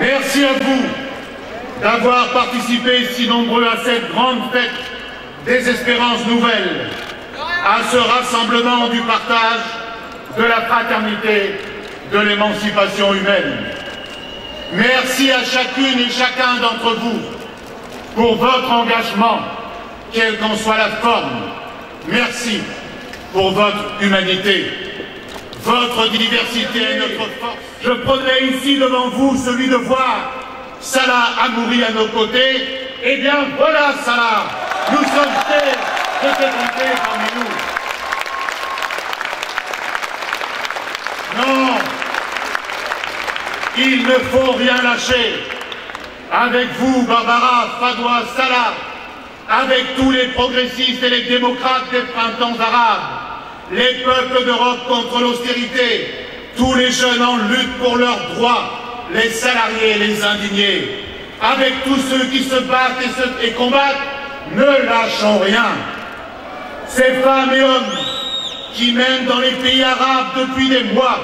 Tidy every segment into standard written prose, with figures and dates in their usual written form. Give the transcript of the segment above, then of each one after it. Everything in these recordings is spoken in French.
Merci à vous d'avoir participé si nombreux à cette grande fête des espérances nouvelles, à ce rassemblement du partage, de la fraternité, de l'émancipation humaine. Merci à chacune et chacun d'entre vous pour votre engagement, quelle qu'en soit la forme. Merci pour votre humanité. Votre diversité est notre force. Je prônerai ici devant vous celui de voir Salah Hamouri à nos côtés. Eh bien voilà Salah, nous sommes fiers de te compter parmi nous. Non, il ne faut rien lâcher. Avec vous, Barbara, Fadwa, Salah, avec tous les progressistes et les démocrates des printemps arabes, les peuples d'Europe contre l'austérité, tous les jeunes en lutte pour leurs droits, les salariés et les indignés, avec tous ceux qui se battent et combattent, ne lâchons rien. Ces femmes et hommes qui mènent dans les pays arabes depuis des mois,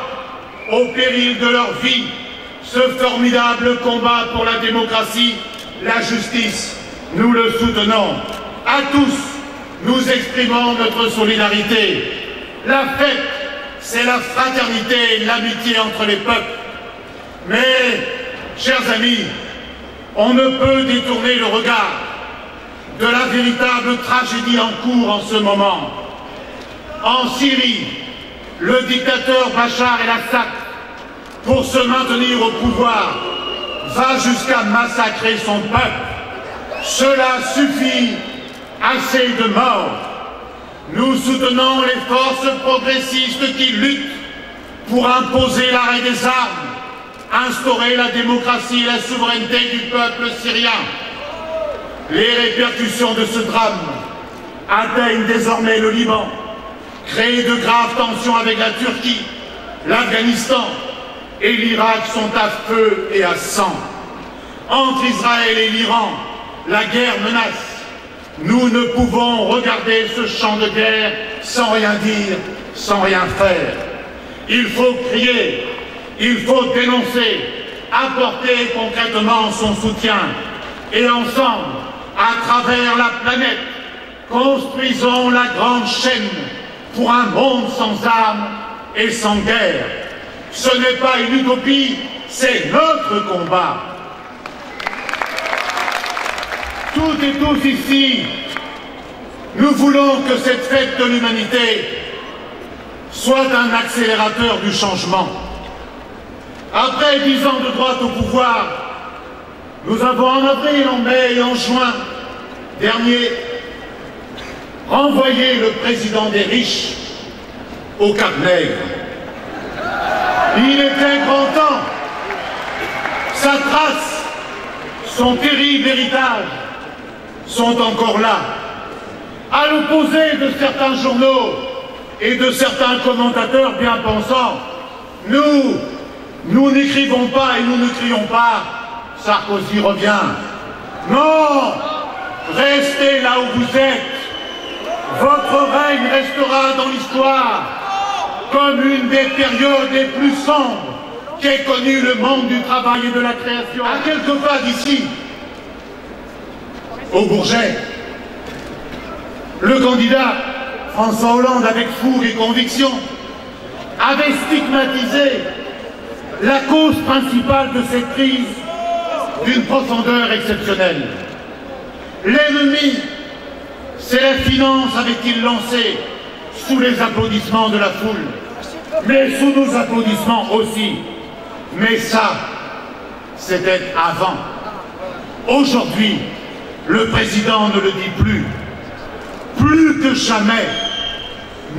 au péril de leur vie, ce formidable combat pour la démocratie, la justice, nous le soutenons. À tous, nous exprimons notre solidarité. La fête, c'est la fraternité et l'amitié entre les peuples. Mais, chers amis, on ne peut détourner le regard de la véritable tragédie en cours en ce moment. En Syrie, le dictateur Bachar el-Assad, pour se maintenir au pouvoir, va jusqu'à massacrer son peuple. Cela suffit, assez de morts. Nous soutenons les forces progressistes qui luttent pour imposer l'arrêt des armes, instaurer la démocratie et la souveraineté du peuple syrien. Les répercussions de ce drame atteignent désormais le Liban, créent de graves tensions avec la Turquie, l'Afghanistan et l'Irak sont à feu et à sang. Entre Israël et l'Iran, la guerre menace. Nous ne pouvons regarder ce champ de guerre sans rien dire, sans rien faire. Il faut crier, il faut dénoncer, apporter concrètement son soutien. Et ensemble, à travers la planète, construisons la grande chaîne pour un monde sans armes et sans guerre. Ce n'est pas une utopie, c'est notre combat. Toutes et tous ici, nous voulons que cette fête de l'humanité soit un accélérateur du changement. Après 10 ans de droite au pouvoir, nous avons en avril, en mai et en juin dernier renvoyé le président des riches au Cap-Nègre. Il était grand temps. Sa trace, son terrible héritage sont encore là. À l'opposé de certains journaux et de certains commentateurs bien pensants, nous n'écrivons pas et nous ne crions pas « Sarkozy revient ». Non, restez là où vous êtes. Votre règne restera dans l'histoire comme une des périodes les plus sombres qu'ait connu le monde du travail et de la création. À quelques pas d'ici, au Bourget, le candidat François Hollande, avec fougue et conviction, avait stigmatisé la cause principale de cette crise d'une profondeur exceptionnelle. L'ennemi, c'est la finance, avait-il lancé, sous les applaudissements de la foule, mais sous nos applaudissements aussi. Mais ça, c'était avant. Aujourd'hui, le président ne le dit plus. Plus que jamais,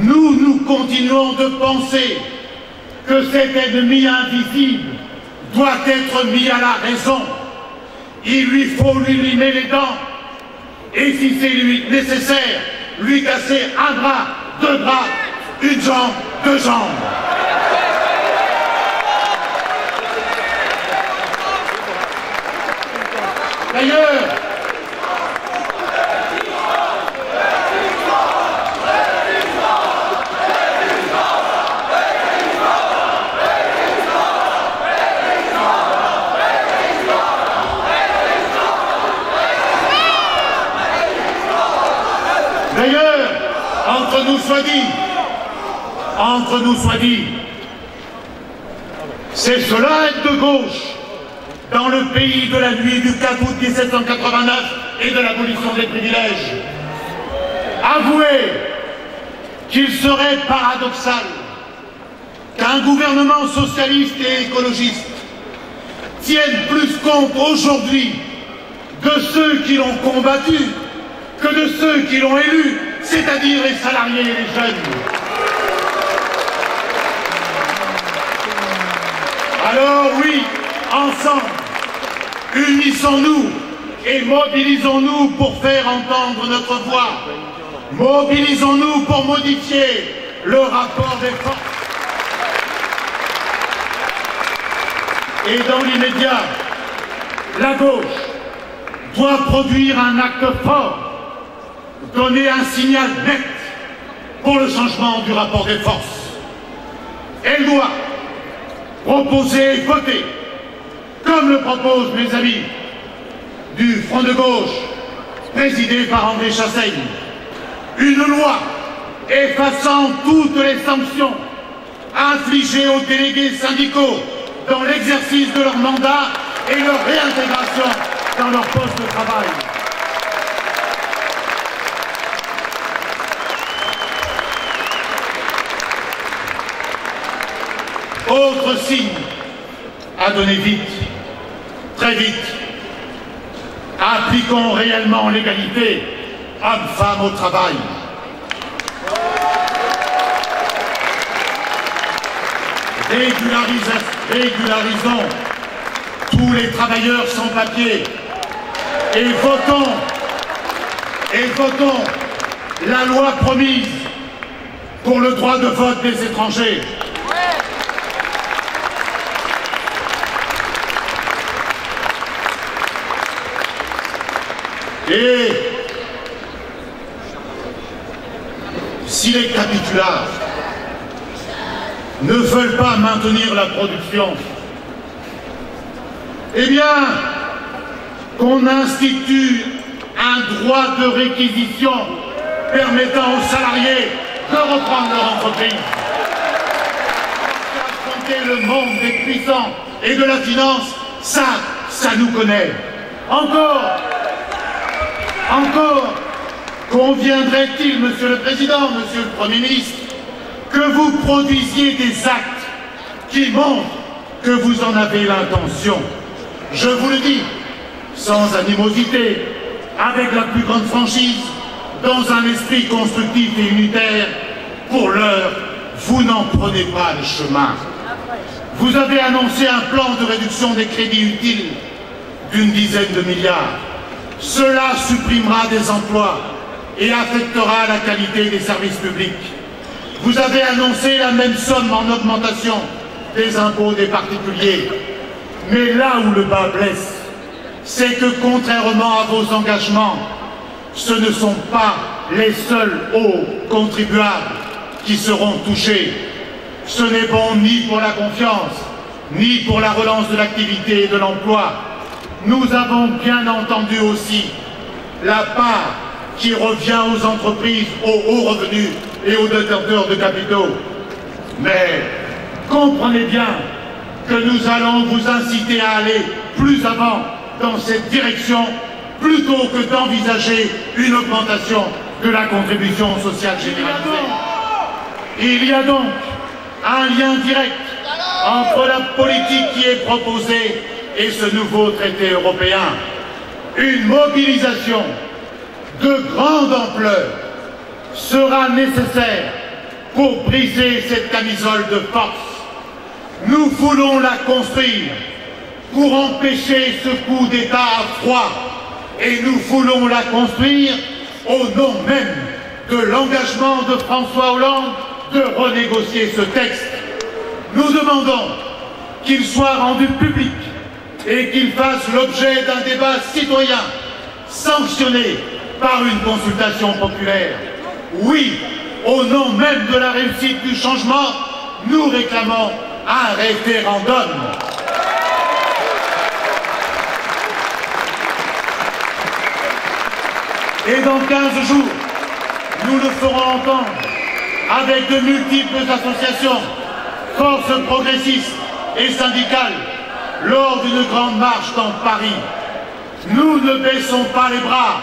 nous continuons de penser que cet ennemi invisible doit être mis à la raison. Il lui faut lui limer les dents. Et si c'est nécessaire, lui casser un bras, 2 bras, une jambe, 2 jambes. D'ailleurs, soit dit, c'est cela être de gauche dans le pays de la nuit du 4 août 1789 et de l'abolition des privilèges. Avouez qu'il serait paradoxal qu'un gouvernement socialiste et écologiste tienne plus compte aujourd'hui de ceux qui l'ont combattu que de ceux qui l'ont élu, c'est-à-dire les salariés et les jeunes. Alors oui, ensemble, unissons-nous et mobilisons-nous pour faire entendre notre voix. Mobilisons-nous pour modifier le rapport des forces. Et dans l'immédiat, la gauche doit produire un acte fort, donner un signal net pour le changement du rapport des forces. Elle doit proposer et voter, comme le proposent mes amis du Front de gauche, présidé par André Chassaigne, une loi effaçant toutes les sanctions infligées aux délégués syndicaux dans l'exercice de leur mandat et leur réintégration dans leur poste de travail. Autre signe à donner vite, très vite. Appliquons réellement l'égalité hommes-femmes au travail. Régularisons tous les travailleurs sans papier et votons la loi promise pour le droit de vote des étrangers. Et si les capitulars ne veulent pas maintenir la production, eh bien, qu'on institue un droit de réquisition permettant aux salariés de reprendre leur entreprise. Affronter le monde des puissants et de la finance, ça nous connaît. Encore, conviendrait-il, Monsieur le Président, Monsieur le Premier ministre, que vous produisiez des actes qui montrent que vous en avez l'intention. Je vous le dis, sans animosité, avec la plus grande franchise, dans un esprit constructif et unitaire. Pour l'heure, vous n'en prenez pas le chemin. Vous avez annoncé un plan de réduction des crédits utiles d'une dizaine de milliards. Cela supprimera des emplois et affectera la qualité des services publics. Vous avez annoncé la même somme en augmentation des impôts des particuliers. Mais là où le bas blesse, c'est que contrairement à vos engagements, ce ne sont pas les seuls hauts contribuables qui seront touchés. Ce n'est bon ni pour la confiance, ni pour la relance de l'activité et de l'emploi. Nous avons bien entendu aussi la part qui revient aux entreprises, aux hauts revenus et aux détenteurs de capitaux. Mais comprenez bien que nous allons vous inciter à aller plus avant dans cette direction plutôt que d'envisager une augmentation de la contribution sociale généralisée. Il y a donc un lien direct entre la politique qui est proposée et ce nouveau traité européen. Une mobilisation de grande ampleur sera nécessaire pour briser cette camisole de force. Nous voulons la construire pour empêcher ce coup d'État à froid et nous voulons la construire au nom même de l'engagement de François Hollande de renégocier ce texte. Nous demandons qu'il soit rendu public et qu'il fasse l'objet d'un débat citoyen sanctionné par une consultation populaire. Oui, au nom même de la réussite du changement, nous réclamons un référendum. Et dans 15 jours, nous le ferons entendre avec de multiples associations, forces progressistes et syndicales, lors d'une grande marche dans Paris. Nous ne baissons pas les bras,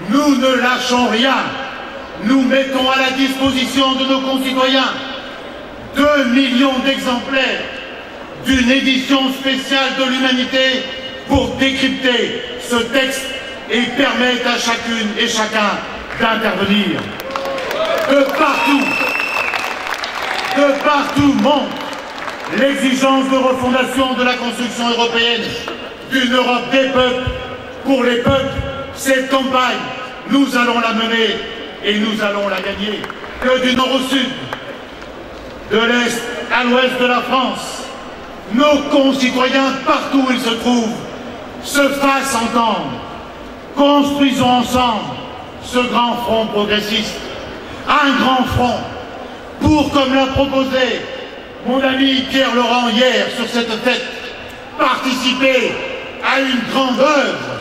nous ne lâchons rien. Nous mettons à la disposition de nos concitoyens 2 millions d'exemplaires d'une édition spéciale de l'Humanité pour décrypter ce texte et permettre à chacune et chacun d'intervenir. De partout monte l'exigence de refondation de la construction européenne, d'une Europe des peuples, pour les peuples. Cette campagne, nous allons la mener et nous allons la gagner. Que du nord au sud, de l'est à l'ouest de la France, nos concitoyens, partout où ils se trouvent, se fassent entendre. Construisons ensemble ce grand front progressiste. Un grand front pour, comme l'a proposé mon ami Pierre Laurent hier sur cette fête, participer à une grande œuvre,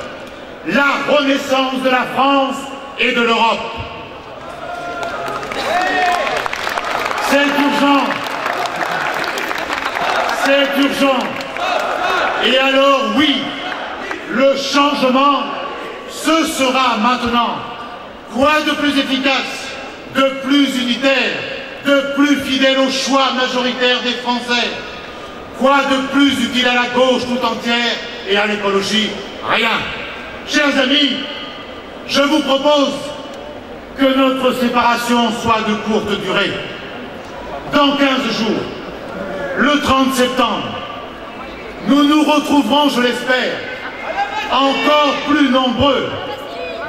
la renaissance de la France et de l'Europe. C'est urgent. C'est urgent. Et alors oui, le changement, ce sera maintenant. Quoi de plus efficace, de plus unitaire, de plus fidèle au choix majoritaire des Français? Quoi de plus utile à la gauche tout entière et à l'écologie? Rien. Chers amis, je vous propose que notre séparation soit de courte durée. Dans 15 jours, le 30 septembre, nous nous retrouverons, je l'espère, encore plus nombreux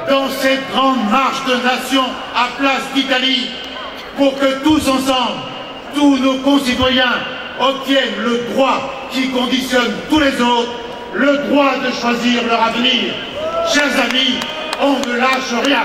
dans cette grande marche de nation à Place d'Italie pour que tous ensemble, tous nos concitoyens obtiennent le droit qui conditionne tous les autres, le droit de choisir leur avenir. Chers amis, on ne lâche rien.